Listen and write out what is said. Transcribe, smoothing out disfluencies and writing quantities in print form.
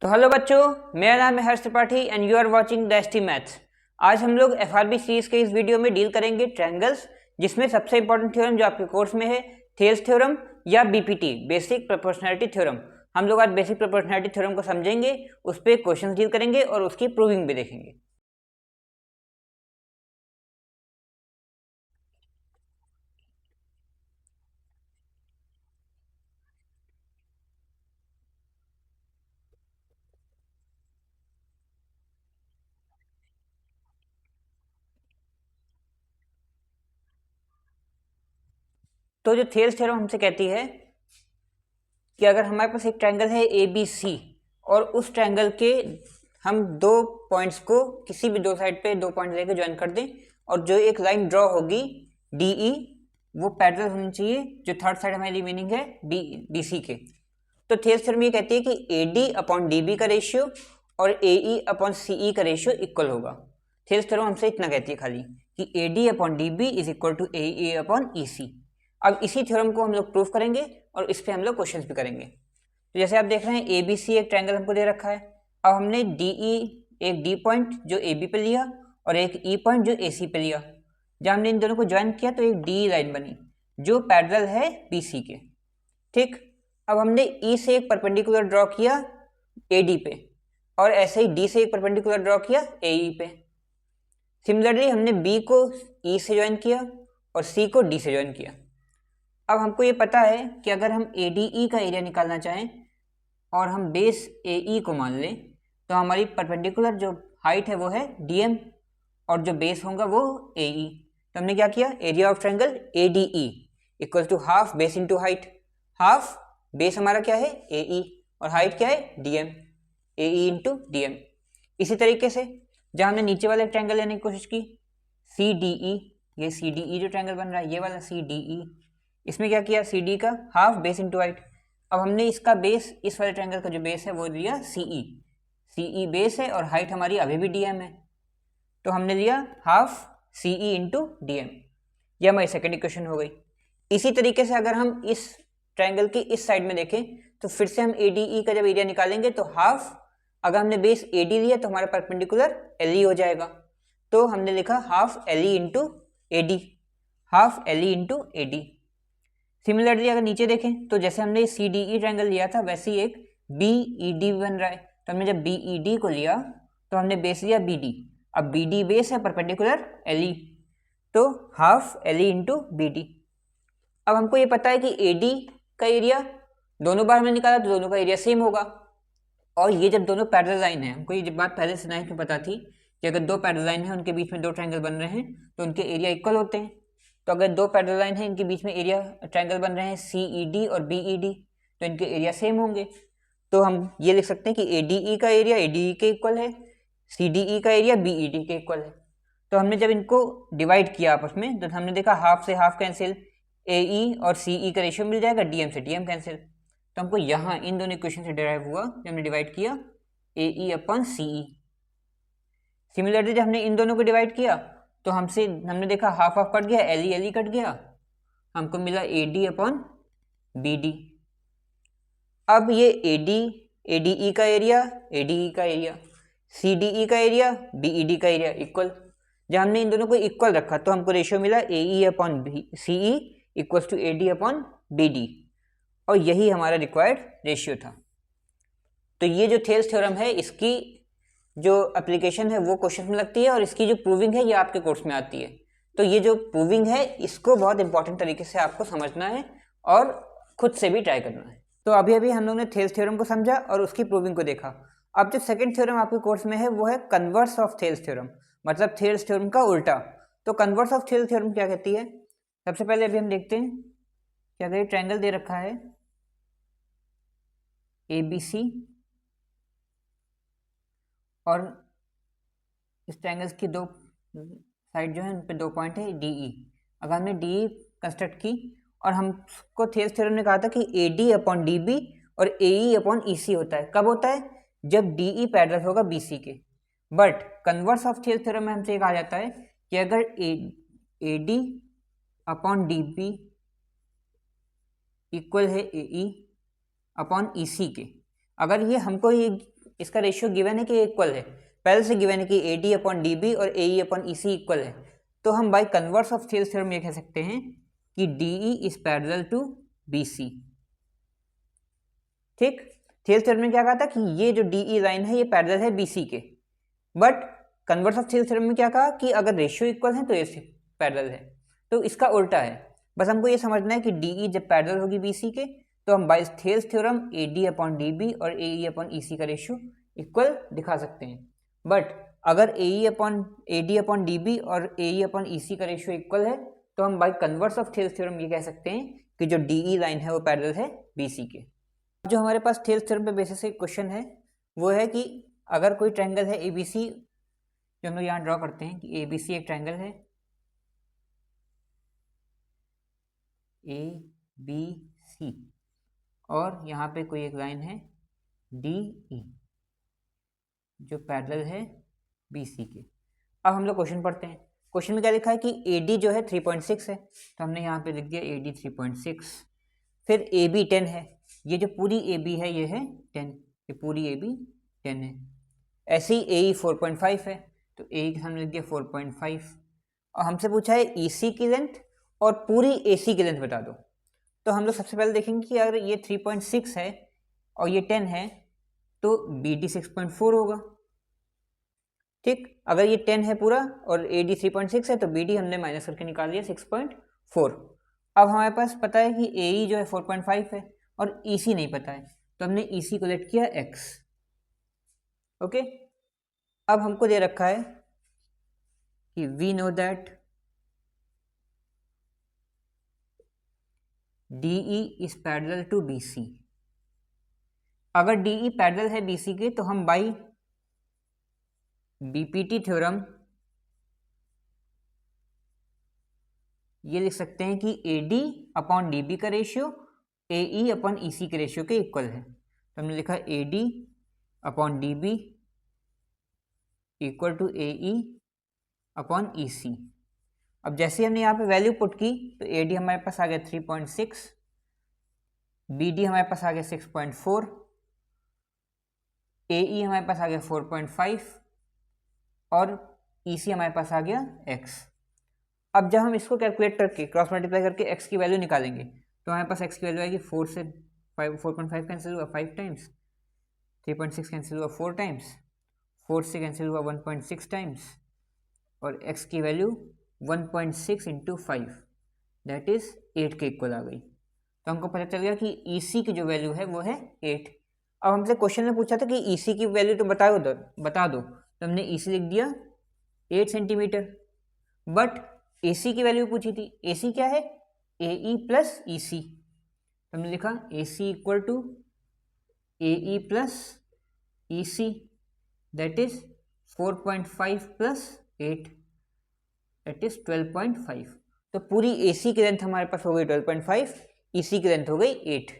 तो हेलो बच्चों, मेरा नाम है Harsh Tripathi and you are watching the ST maths. आज हम लोग एफआरबी सीरीज के इस वीडियो में डील करेंगे ट्रायंगल्स, जिसमें सबसे इंपॉर्टेंट थ्योरम जो आपके कोर्स में है थेल्स थ्योरम या बीपीटी बेसिक प्रोपोर्शनैलिटी थ्योरम। हम लोग आज बेसिक प्रोपोर्शनैलिटी थ्योरम को समझेंगे, उस पर क्वेश्चन डील करेंगे और उसकी प्रूविंग भी देखेंगे। तो जो थेल्स थ्योरम हमसे कहती है कि अगर हमारे पास एक ट्रायंगल है ए बी सी और उस ट्रायंगल के हम दो पॉइंट्स को किसी भी दो साइड पे दो पॉइंट लेके ज्वाइन कर दें और जो एक लाइन ड्रॉ होगी डी ई वो पैरेलल होनी चाहिए जो थर्ड साइड हमारी रिमेनिंग है डी सी के। तो थेल्स थ्योरम ये कहती है कि A D upon D B का रेशियो और A E upon C E का रेशियो इक्वल होगा। थेल्स थ्योरम हमसे इतना कहती है खाली कि A D upon D B is equal to A E upon E C. अब इसी थ्योरम को हम लोग प्रूव करेंगे और इस पर हम लोग क्वेश्चन भी करेंगे। तो जैसे आप देख रहे हैं ए बी सी एक ट्रायंगल हमको दे रखा है। अब हमने डी ई एक डी पॉइंट जो ए बी पे लिया और एक ई पॉइंट जो ए सी पे लिया। जब हमने इन दोनों को ज्वाइन किया तो एक डी लाइन बनी जो पैरेलल है बी सी के। ठीक, अब हमने ई से एक परपेंडिकुलर ड्रॉ किया ए डी पे और ऐसे ही डी से एक परपेंडिकुलर ड्रॉ किया ए ई पे। सिमिलरली हमने बी को ई से ज्वाइन किया और सी को डी से ज्वाइन किया। अब हमको ये पता है कि अगर हम ए डी ई का एरिया निकालना चाहें और हम बेस ए ई को मान लें तो हमारी परपेंडिकुलर जो हाइट है वो है डी एम और जो बेस होगा वो ए ई। तो हमने क्या किया, area of triangle A D E equal to half base into height. Half base हमारा क्या है ए ई और हाइट क्या है D M, A E into D M. इसी तरीके से जब हमने नीचे वाले ट्रायंगल लेने की कोशिश की सी डी ई, ये सी डी ई जो ट्रायंगल बन रहा है ये वाला सी डी ई, इसमें क्या किया सी डी का हाफ बेस इंटू हाइट। अब हमने इसका बेस इस वाले ट्रायंगल का जो बेस है वो लिया सी ई बेस है और हाइट हमारी अभी भी डी एम है तो हमने लिया half C E into D M. ये हमारी सेकेंड इक्वेशन हो गई। इसी तरीके से अगर हम इस ट्रायंगल की इस साइड में देखें तो फिर से हम ए डी ई का जब एरिया निकालेंगे तो हाफ, अगर हमने बेस ए डी लिया तो हमारा परपेंडिकुलर एल ई हो जाएगा। तो हमने लिखा half L E into A D, half L E into A D. Similarly अगर नीचे देखें तो जैसे हमने सी डी ई ट्रायंगल लिया था वैसे ही एक बी ई डी बन रहा है। तो हमने जब बी ई डी को लिया तो हमने बेस लिया बी डी। अब बी डी बेस है परपेंडिकुलर एल ई तो half L E into B D. अब हमको ये पता है कि ए डी का एरिया दोनों बार हमने निकाला तो दोनों का एरिया सेम होगा और ये जब दोनों पैरेलल लाइन है, हमको ये बात पहले से नाइन्थ में पता थी कि अगर दो पैरेलल लाइन है उनके बीच में दो ट्रायंगल बन रहे हैं तो उनके एरिया इक्वल होते हैं। तो अगर दो पैरेलल लाइन है इनके बीच में एरिया ट्रायंगल बन रहे हैं सी ई डी और बी ई डी तो इनके एरिया सेम होंगे। तो हम ये लिख सकते हैं कि ए डी ई का एरिया ए डी ई के इक्वल है, सी डी ई का एरिया बी ई डी के इक्वल है। तो हमने जब इनको डिवाइड किया आपस में तो हमने देखा हाफ से हाफ कैंसिल, ए ई और सी ई का रेशियो मिल जाएगा, डी एम से डी एम कैंसिल। तो हमको यहाँ इन दोनों इक्वेशन से डिराइव हुआ जब हमने डिवाइड किया ए ई अपॉन सी ई। सिमिलरली जब हमने इन दोनों को डिवाइड किया तो हमने देखा हाफ हाफ कट गया, एल ई कट गया, हमको मिला A D upon B D. अब ये ए डी ई का एरिया, ए डी ई का एरिया, सी डी ई का एरिया, बी ई डी का एरिया इक्वल। जब हमने इन दोनों को इक्वल रखा तो हमको रेशियो मिला A E upon C E equal to A D upon B D और यही हमारा रिक्वायर्ड रेशियो था। तो ये जो थेल्स थ्योरम है इसकी जो एप्लीकेशन है वो क्वेश्चन में लगती है और इसकी जो प्रूविंग है ये आपके कोर्स में आती है। तो ये जो प्रूविंग है इसको बहुत इंपॉर्टेंट तरीके से आपको समझना है और खुद से भी ट्राई करना है। तो अभी अभी हम लोग ने थेल्स थ्योरम को समझा और उसकी प्रूविंग को देखा। अब जो सेकंड थ्योरम आपके कोर्स में है वो है कन्वर्स ऑफ थेल्स थ्योरम, मतलब थेल्स थ्योरम का उल्टा। तो कन्वर्स ऑफ थेल्स थ्योरम क्या कहती है, सबसे पहले अभी हम देखते हैं कि अगर ये ट्रायंगल दे रखा है ए बी सी और इस ट्रायंगल्स की दो साइड जो है उन पे दो पॉइंट है डी ई। अगर हमने डी ई कंस्ट्रक्ट की और हमको थेल्स थ्योरम ने कहा था कि A D upon D B और ए ई अपॉन ई सी होता है। कब होता है, जब डी ई पैरेलल होगा बी सी के। But converse of Thales theorem में हमसे ये कहा जाता है कि अगर A D upon D B equal है ए ई अपॉन ई सी के, अगर ये हमको ये इसका रेशियो गिवन है कि इक्वल है, पहले से गिवन है कि AD अपॉन DB और AE अपॉन EC इक्वल है, तो हम by converse of Thales theorem ये कह सकते हैं कि DE is parallel to BC। ठीक, थेल्स थ्योरम में क्या कहा था कि ये जो DE लाइन है ये पैरेलल है BC के, but converse of Thales theorem में क्या कहा कि अगर रेशियो इक्वल है तो ये पैरेलल है, तो इसका उल्टा है। बस हमको ये समझना है कि DE जब पैरेलल होगी BC के तो हम by Thales theorem AD upon DB और AE अपॉन EC का रेशियो इक्वल दिखा सकते हैं। बट अगर AD अपॉन DB और AE अपॉन EC का रेशियो इक्वल है तो हम by converse of Thales theorem ये कह सकते हैं कि जो DE लाइन है वो पैरेलल है BC के। जो हमारे पास थेल्स थ्योरम पे बेसिस से क्वेश्चन है वो है कि अगर कोई ट्रायंगल है ABC, जो हम लोग यहाँ ड्रॉ करते हैं कि ABC एक ट्रायंगल है ABC और यहाँ पे कोई एक लाइन है DE जो पैरेलल है BC के। अब हम लोग क्वेश्चन पढ़ते हैं। क्वेश्चन में क्या लिखा है कि AD जो है 3.6 है, तो हमने यहाँ पे लिख दिया AD 3.6। फिर AB 10 है, ये जो पूरी AB है ये है 10, ये पूरी AB 10 है। ऐसे ही AE 4.5 है, तो AE के सामने लिख दिया 4.5। और हमसे पूछा है EC की लेंथ और पूरी AC की लेंथ बता दो। तो हम लोग सबसे पहले देखेंगे कि अगर ये 3.6 है और ये 10 है तो BD 6.4 होगा। ठीक, अगर ये 10 है पूरा और AD 3.6 है तो BD हमने माइनस करके निकाल दिया 6.4। अब हमारे पास पता है कि AE जो है 4.5 है और EC नहीं पता है, तो हमने EC को लेट किया x। ओके, अब हमको दे रखा है कि we know that DE is parallel to BC। अगर DE पैरेलल है BC के तो हम बाई BPT थ्योरम ये लिख सकते हैं कि AD अपॉन DB का रेशियो AE अपॉन EC के रेशियो के इक्वल है। तो हमने लिखा AD upon DB equal to AE upon EC। अब जैसे हमने यहाँ पे वैल्यू पुट की तो AD हमारे पास आ गया 3.6, BD हमारे पास आ गया 6.4, AE हमारे पास आ गया 4.5 और EC हमारे पास आ गया x। अब जब हम इसको कैलकुलेट करके क्रॉस मल्टीप्लाई करके x की वैल्यू निकालेंगे तो हमारे पास x की वैल्यू आएगी 4 से 4.5 कैंसिल हुआ 5 टाइम्स, 3.6 कैंसिल हुआ 4 टाइम्स, 4 से कैंसिल हुआ 1.6 टाइम्स और x की वैल्यू 1.6 इंटू 5 दैट इज 8 के इक्वल आ गई। तो हमको पता चल गया कि EC की जो वैल्यू है वो है 8। अब हमसे क्वेश्चन में पूछा था कि EC की वैल्यू तो बता दो, तो हमने EC लिख दिया 8 सेंटीमीटर। बट AC की वैल्यू पूछी थी, AC क्या है AE प्लस EC, तो हमने लिखा AC equal to AE plus EC that is 4.5 plus 8 that is 12.5। तो पूरी AC की लेंथ हमारे पास हो गई 12.5, EC की लेंथ हो गई 8।